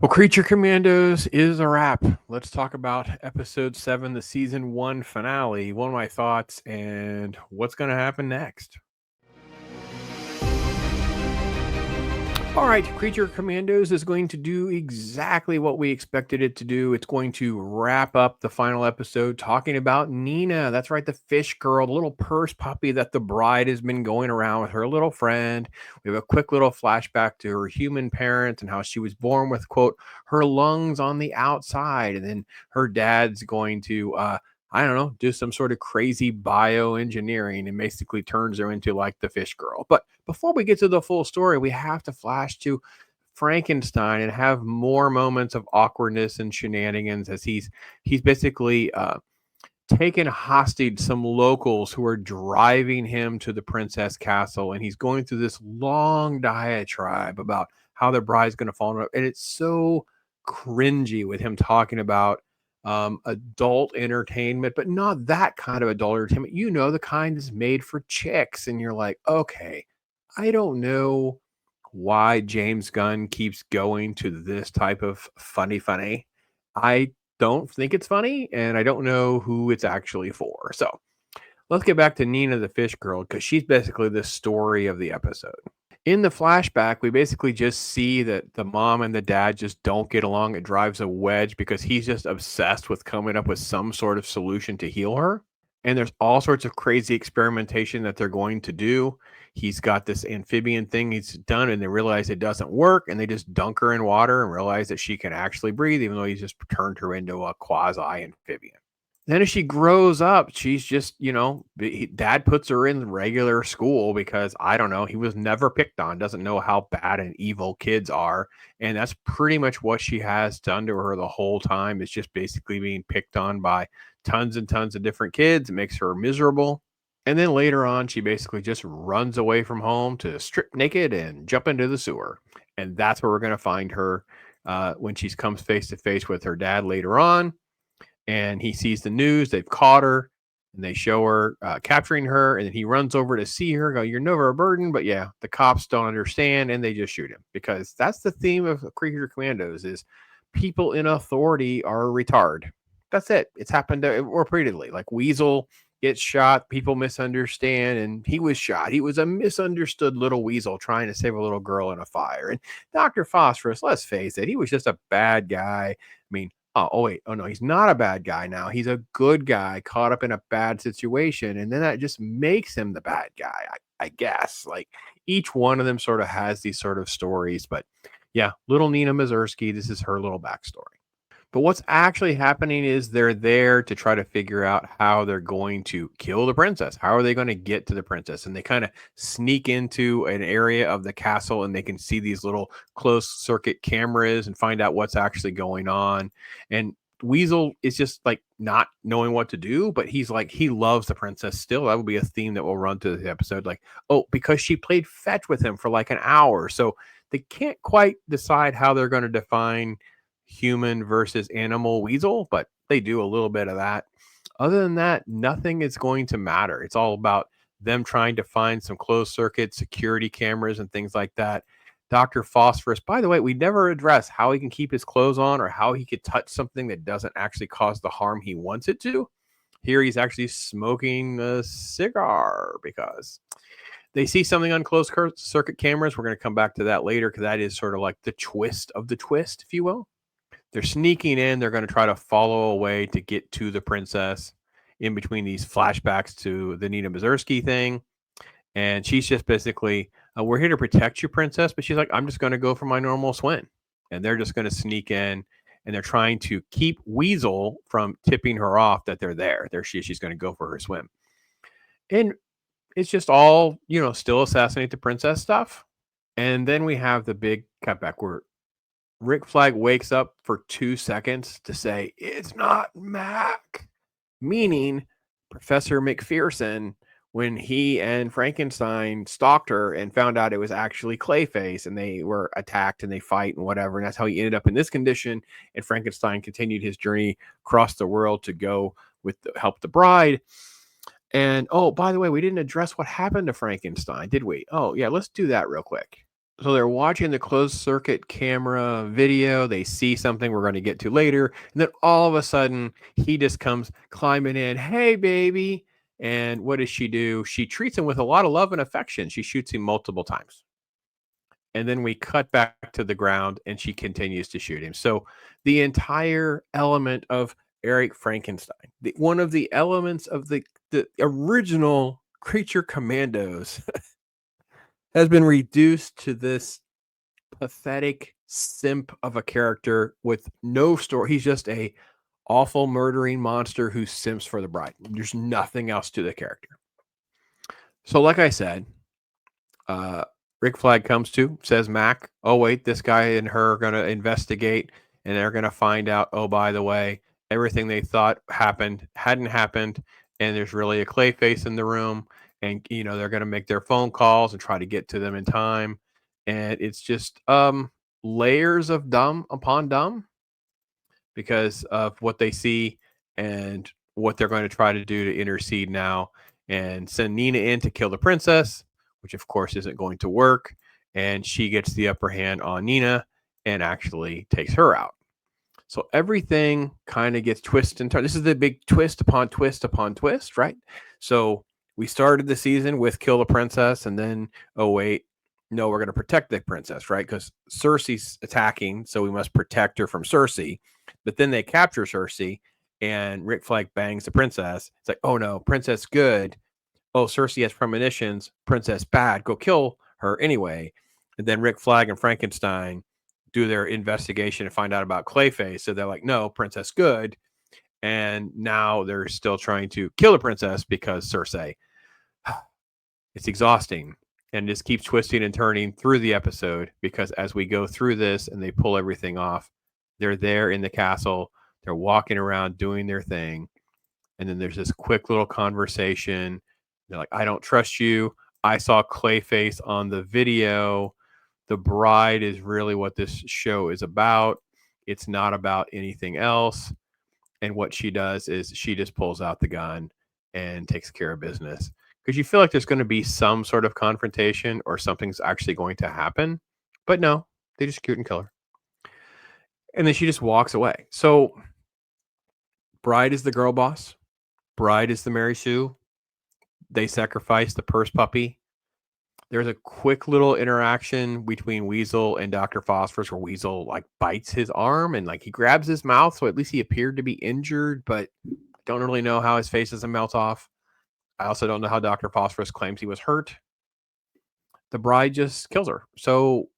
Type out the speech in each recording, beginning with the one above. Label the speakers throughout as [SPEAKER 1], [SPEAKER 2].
[SPEAKER 1] Well, Creature Commandos is a wrap. Let's talk about episode 7, the season 1 finale. One of my thoughts and what's going to happen next. All right, Creature Commandos is going to do exactly what we expected it to do. It's going to wrap up the final episode talking about Nina. That's right, the fish girl, the little purse puppy that the bride has been going around with her little friend. We have a quick little flashback to her human parents and how she was born with, quote, her lungs on the outside. And then her dad's going to, I don't know, do some sort of crazy bioengineering and basically turns her into like the fish girl. But before we get to the full story, we have to flash to Frankenstein and have more moments of awkwardness and shenanigans as he's basically taken hostage some locals who are driving him to the princess castle, and he's going through this long diatribe about how the bride's going to fall in love, and it's so cringy with him talking about adult entertainment, but not that kind of adult entertainment. You know, the kind that's made for chicks, and you're like, okay, I don't know why James Gunn keeps going to this type of funny. I don't think it's funny, and I don't know who it's actually for. So let's get back to Nina the fish girl because she's basically the story of the episode. In the flashback, we basically just see that the mom and the dad just don't get along. It drives a wedge because he's just obsessed with coming up with some sort of solution to heal her. And there's all sorts of crazy experimentation that they're going to do. He's got this amphibian thing he's done, and they realize it doesn't work, and they just dunk her in water and realize that she can actually breathe, even though he's just turned her into a quasi amphibian. Then as she grows up, she's just, dad puts her in regular school because I don't know, he was never picked on, doesn't know how bad and evil kids are. And that's pretty much what she has done to her the whole time. It's just basically being picked on by tons and tons of different kids. It makes her miserable. And then later on, she basically just runs away from home to strip naked and jump into the sewer. And that's where we're going to find her when she comes face to face with her dad later on, and he sees the news. They've caught her, and they show her capturing her, and then he runs over to see her. Go, you're never a burden, but yeah, the cops don't understand, and they just shoot him because that's the theme of Creature Commandos: is people in authority are retard. That's it. It's happened repeatedly. Like Weasel gets shot, people misunderstand, and he was shot. He was a misunderstood little weasel trying to save a little girl in a fire. And Dr. Phosphorus, let's face it, he was just a bad guy. I mean, wait. Oh, no, he's not a bad guy now. He's a good guy caught up in a bad situation. And then that just makes him the bad guy, I guess. Like each one of them sort of has these sort of stories. But yeah, little Nina Mazursky, this is her little backstory. But what's actually happening is they're there to try to figure out how they're going to kill the princess. How are they going to get to the princess? And they kind of sneak into an area of the castle and they can see these little closed circuit cameras and find out what's actually going on. And Weasel is just like not knowing what to do, but he's like, he loves the princess still. That would be a theme that will run through the episode. Like, oh, because she played fetch with him for like an hour. So they can't quite decide how they're going to define human versus animal weasel, but they do a little bit of that. Other than that, nothing is going to matter. It's all about them trying to find some closed circuit security cameras and things like that. Dr. Phosphorus, by the way, we never address how he can keep his clothes on or how he could touch something that doesn't actually cause the harm he wants it to. Here he's actually smoking a cigar because they see something on closed circuit cameras. We're going to come back to that later because that is sort of like the twist of the twist, if you will. They're sneaking in. They're going to try to follow a way to get to the princess in between these flashbacks to the Nina Mazursky thing. And she's just basically, we're here to protect you, princess. But she's like, I'm just going to go for my normal swim. And they're just going to sneak in and they're trying to keep Weasel from tipping her off that they're there. She's going to go for her swim. And it's just all, still assassinate the princess stuff. And then we have the big cutback where Rick Flag wakes up for 2 seconds to say, it's not Mac, meaning Professor McPherson, when he and Frankenstein stalked her and found out it was actually Clayface and they were attacked and they fight and whatever. And that's how he ended up in this condition. And Frankenstein continued his journey across the world to go help the bride. And oh, by the way, we didn't address what happened to Frankenstein, did we? Oh, yeah, let's do that real quick. So they're watching the closed circuit camera video. They see something we're going to get to later. And then all of a sudden, he just comes climbing in. Hey, baby. And what does she do? She treats him with a lot of love and affection. She shoots him multiple times. And then we cut back to the ground and she continues to shoot him. So the entire element of Eric Frankenstein, one of the elements of the original Creature Commandos, has been reduced to this pathetic simp of a character with no story. He's just a awful murdering monster who simps for the bride. There's nothing else to the character. So, like I said, Rick Flag comes to, says Mac, oh, wait, this guy and her are going to investigate and they're going to find out, oh, by the way, everything they thought happened hadn't happened. And there's really a clay face in the room. And, they're going to make their phone calls and try to get to them in time. And it's just layers of dumb upon dumb because of what they see and what they're going to try to do to intercede now and send Nina in to kill the princess, which of course isn't going to work. And she gets the upper hand on Nina and actually takes her out. So everything kind of gets twisted and turned. This is the big twist upon twist upon twist, right? So we started the season with kill the princess, and then, oh, wait, no, we're going to protect the princess, right? Because Cersei's attacking, so we must protect her from Cersei. But then they capture Cersei, and Rick Flag bangs the princess. It's like, oh no, princess good. Oh, Cersei has premonitions. Princess bad. Go kill her anyway. And then Rick Flag and Frankenstein do their investigation and find out about Clayface. So they're like, no, princess good. And now they're still trying to kill the princess because Cersei. It's exhausting and just keeps twisting and turning through the episode because as we go through this and they pull everything off, they're there in the castle. They're walking around doing their thing. And then there's this quick little conversation. They're like, I don't trust you. I saw Clayface on the video. The bride is really what this show is about. It's not about anything else. And what she does is she just pulls out the gun and takes care of business. Because you feel like there's going to be some sort of confrontation or something's actually going to happen. But no, they just shoot and kill her. And then she just walks away. So bride is the girl boss. Bride is the Mary Sue. They sacrifice the purse puppy. There's a quick little interaction between Weasel and Dr. Phosphorus where Weasel like bites his arm and like he grabs his mouth. So at least he appeared to be injured, but I don't really know how his face doesn't melt off. I also don't know how Dr. Phosphorus claims he was hurt. The bride just kills her. So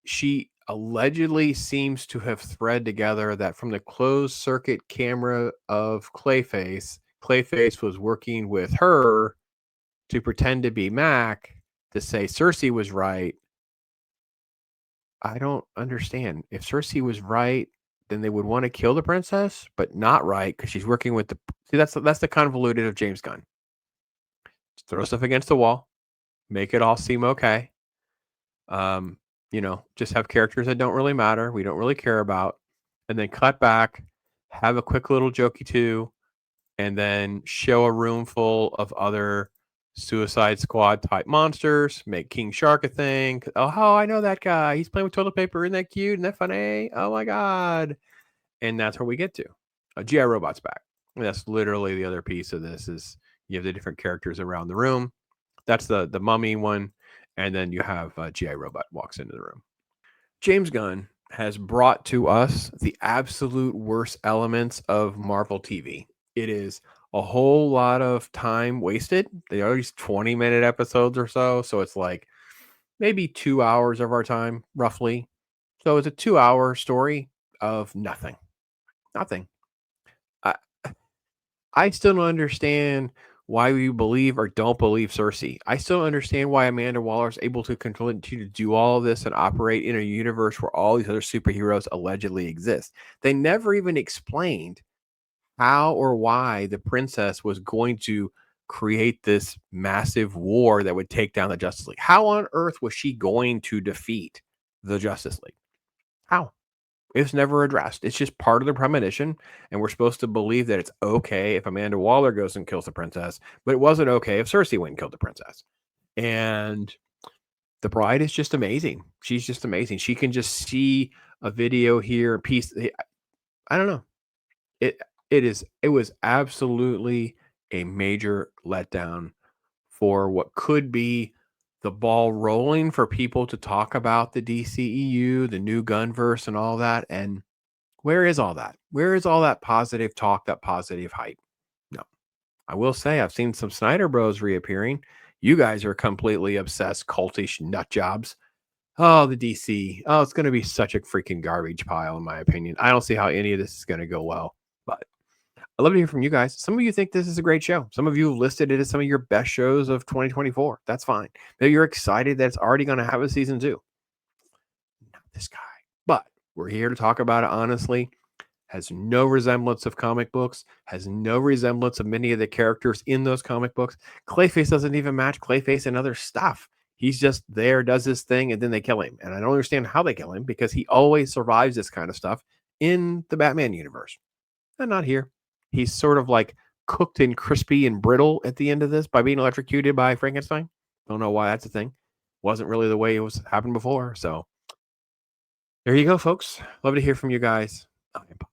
[SPEAKER 1] she allegedly seems to have thread together that from the closed circuit camera of Clayface, Clayface was working with her to pretend to be Mac to say Cersei was right. I don't understand. If Cersei was right, then they would want to kill the princess, but not right because she's working with the. See, that's the convoluted of James Gunn. Just throw stuff against the wall, make it all seem okay. Just have characters that don't really matter, we don't really care about, and then cut back, have a quick little jokey too, and then show a room full of other Suicide Squad type monsters, make King Shark a thing. Oh, I know that guy. He's playing with toilet paper. Isn't that cute? Isn't that funny? Oh my God. And that's where we get to. G.I. Robot's back. And that's literally the other piece of this is you have the different characters around the room. That's the mummy one. And then you have G.I. Robot walks into the room. James Gunn has brought to us the absolute worst elements of Marvel TV. It is a whole lot of time wasted. They are these 20-minute episodes or so. So it's like maybe 2 hours of our time, roughly. So it's a 2-hour story of nothing. Nothing. I still don't understand why you believe or don't believe Cersei. I still understand why Amanda Waller is able to continue to do all of this and operate in a universe where all these other superheroes allegedly exist. They never even explained how or why the princess was going to create this massive war that would take down the Justice League. How on earth was she going to defeat the Justice League? How? It's never addressed. It's just part of the premonition, and we're supposed to believe that it's okay if Amanda Waller goes and kills the princess, but it wasn't okay if Cersei went and killed the princess. And The bride is just amazing. She's just amazing. She can just see a video here, a piece. I don't know. It it was absolutely a major letdown for what could be the ball rolling for people to talk about the DCEU, the new Gunverse, and all that. And where is all that? Where is all that positive talk, that positive hype? No. I will say I've seen some Snyder Bros reappearing. You guys are completely obsessed, cultish nut jobs. Oh, the DC. Oh, it's going to be such a freaking garbage pile, in my opinion. I don't see how any of this is going to go well. But I'd love to hear from you guys. Some of you think this is a great show. Some of you have listed it as some of your best shows of 2024. That's fine. Maybe you're excited that it's already going to have a season 2. Not this guy. But we're here to talk about it honestly. Has no resemblance of comic books, has no resemblance of many of the characters in those comic books. Clayface doesn't even match Clayface and other stuff. He's just there, does his thing, and then they kill him. And I don't understand how they kill him because he always survives this kind of stuff in the Batman universe. And not here. He's sort of like cooked and crispy and brittle at the end of this by being electrocuted by Frankenstein. Don't know why that's a thing. Wasn't really the way it was happened before. So there you go, folks. Love to hear from you guys. I am